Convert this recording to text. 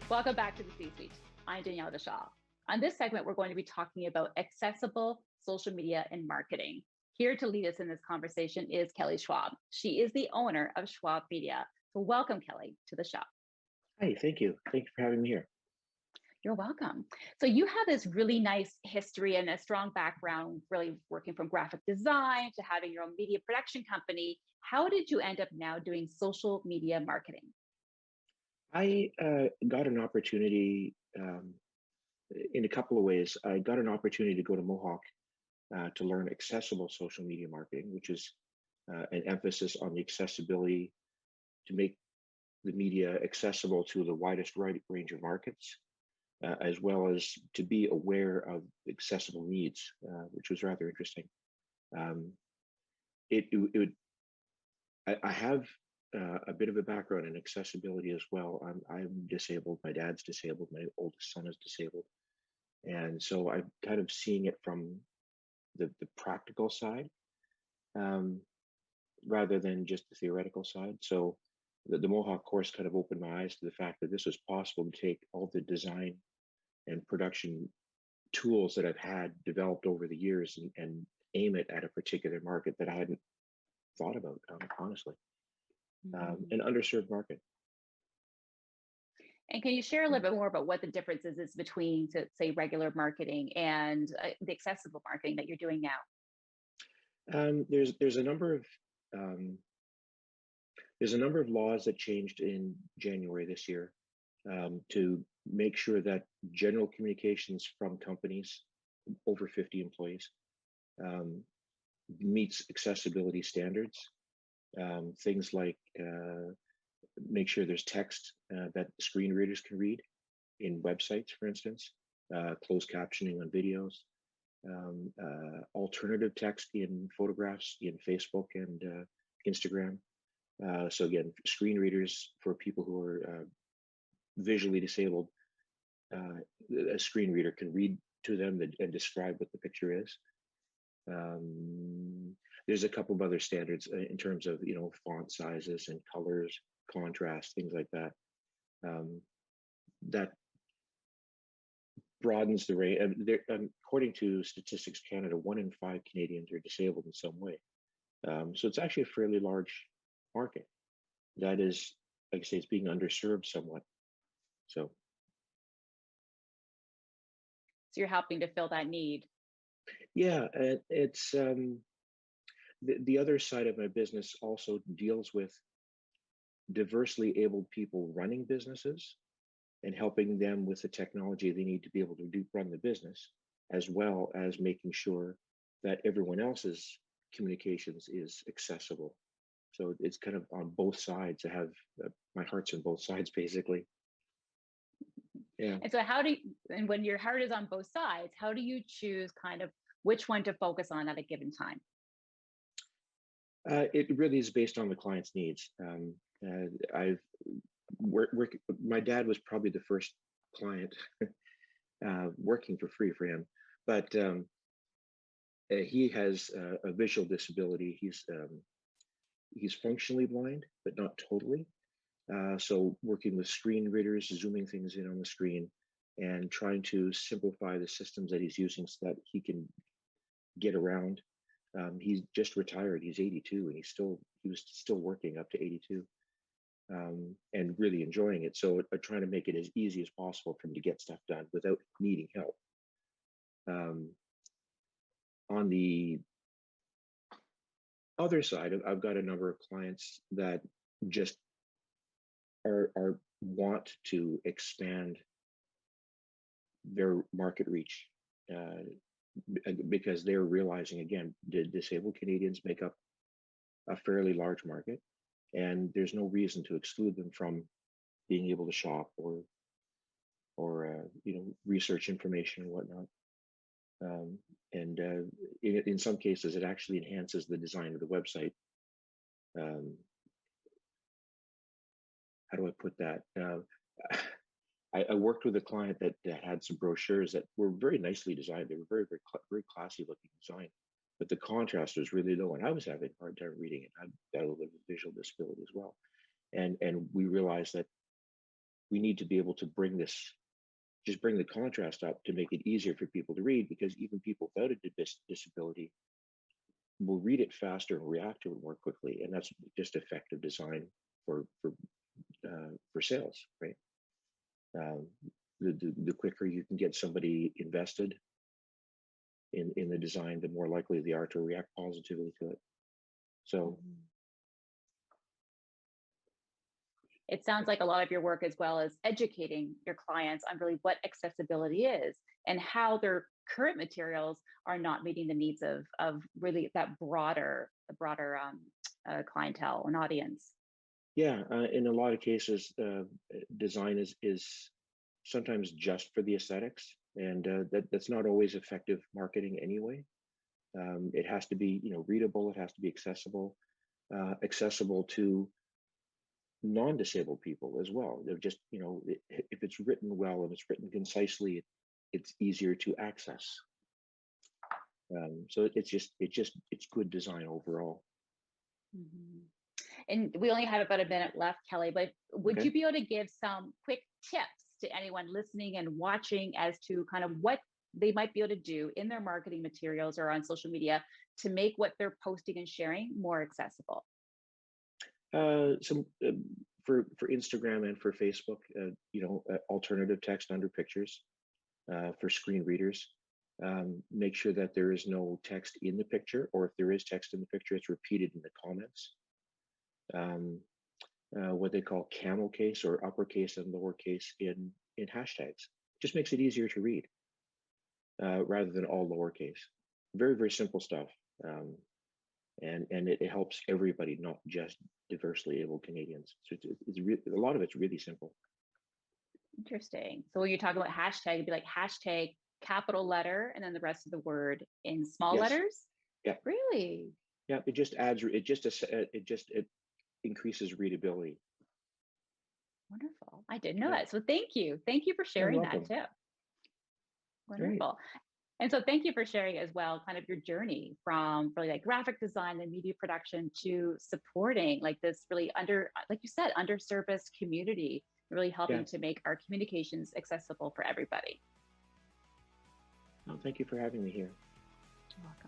Welcome back to the C-Suite. I'm Danielle Deshaw. On this segment, we're going to be talking about accessible social media and marketing. Here to lead us in this conversation is Kelly Schwab. She is the owner of Schwab Media. So welcome, Kelly, to the show. Hi, thank you. Thank you for having me here. You're welcome. So you have this really nice history and a strong background, really working from graphic design to having your own media production company. How did you end up now doing social media marketing? I got an opportunity in a couple of ways. I got an opportunity to go to Mohawk to learn accessible social media marketing, which is an emphasis on the accessibility to make the media accessible to the widest range of markets, as well as to be aware of accessible needs, which was rather interesting. Um, I have a bit of a background in accessibility as well. I'm disabled. My dad's disabled. My oldest son is disabled, and so I'm kind of seeing it from the practical side um, rather than just the theoretical side. So the Mohawk course kind of opened my eyes to the fact that this was possible to take all the design and production tools that I've had developed over the years and aim it at a particular market that I hadn't thought about, honestly. An underserved market. And can you share a little bit more about what the differences is between, say, regular marketing and the accessible marketing that you're doing now? There's a number of laws that changed in January this year to make sure that general communications from companies over 50 employees meets accessibility standards. Things like make sure there's text that screen readers can read in websites, for instance, closed captioning on videos, alternative text in photographs in Facebook and Instagram. So again, screen readers for people who are visually disabled, a screen reader can read to them and describe what the picture is. There's a couple of other standards in terms of font sizes and colors, contrast, things like that. That broadens the range. According to Statistics Canada, 1 in 5 Canadians are disabled in some way. So it's actually a fairly large market that is, like I say, it's being underserved somewhat. So you're helping to fill that need. Yeah, it's the other side of my business also deals with diversely abled people running businesses and helping them with the technology they need to be able to run the business, as well as making sure that everyone else's communications is accessible. So it's kind of on both sides. I have my heart's on both sides, basically. Yeah. And so and when your heart is on both sides, how do you choose kind of which one to focus on at a given time? It really is based on the client's needs. I've my dad was probably the first client working for free for him, but he has a visual disability. He's functionally blind, but not totally. So working with screen readers, zooming things in on the screen, and trying to simplify the systems that he's using so that he can get around. He's just retired. He's 82, and he was still working up to 82, and really enjoying it. So trying to make it as easy as possible for him to get stuff done without needing help. On the other side, I've got a number of clients that just want to expand their market reach because they're realizing, again, disabled Canadians make up a fairly large market, and there's no reason to exclude them from being able to shop or research information and whatnot. In some cases, it actually enhances the design of the website. How do I put that? I worked with a client that had some brochures that were very nicely designed. They were very, very, very classy looking design, but the contrast was really low, and I was having a hard time reading it. I've got a little bit of visual disability as well, and we realized that we need to be able to just bring the contrast up to make it easier for people to read, because even people without a disability will read it faster and react to it more quickly, and that's just effective design for sales, right? Um, the quicker you can get somebody invested in the design, the more likely they are to react positively to it. So it sounds like a lot of your work as well is educating your clients on really what accessibility is and how their current materials are not meeting the needs of really that broader clientele and audience. yeah, in a lot of cases, design is sometimes just for the aesthetics, and that's not always effective marketing anyway. It has to be, readable. It has to be accessible to non-disabled people as well. They're just, if it's written well and it's written concisely, it's easier to access. So it's good design overall. Mm-hmm. And we only have about a minute left, Kelly, but would you be able to give some quick tips to anyone listening and watching as to kind of what they might be able to do in their marketing materials or on social media to make what they're posting and sharing more accessible? So for Instagram and for Facebook, alternative text under pictures for screen readers. Make sure that there is no text in the picture, or if there is text in the picture, it's repeated in the comments. What they call camel case or uppercase and lowercase in hashtags. Just makes it easier to read rather than all lowercase. Very, very simple stuff. And it helps everybody, not just diversely able Canadians. So a lot of it's really simple. Interesting. So when you talk about hashtag, it'd be like hashtag capital letter and then the rest of the word in small letters. Yeah. Really? Yeah. It just increases readability. Wonderful. I didn't know that. So thank you. Thank you for sharing that tip. Wonderful. Right. And so thank you for sharing as well, kind of your journey from really like graphic design and media production to supporting like this really like you said, underserviced community, really helping to make our communications accessible for everybody. Well, thank you for having me here. You're welcome.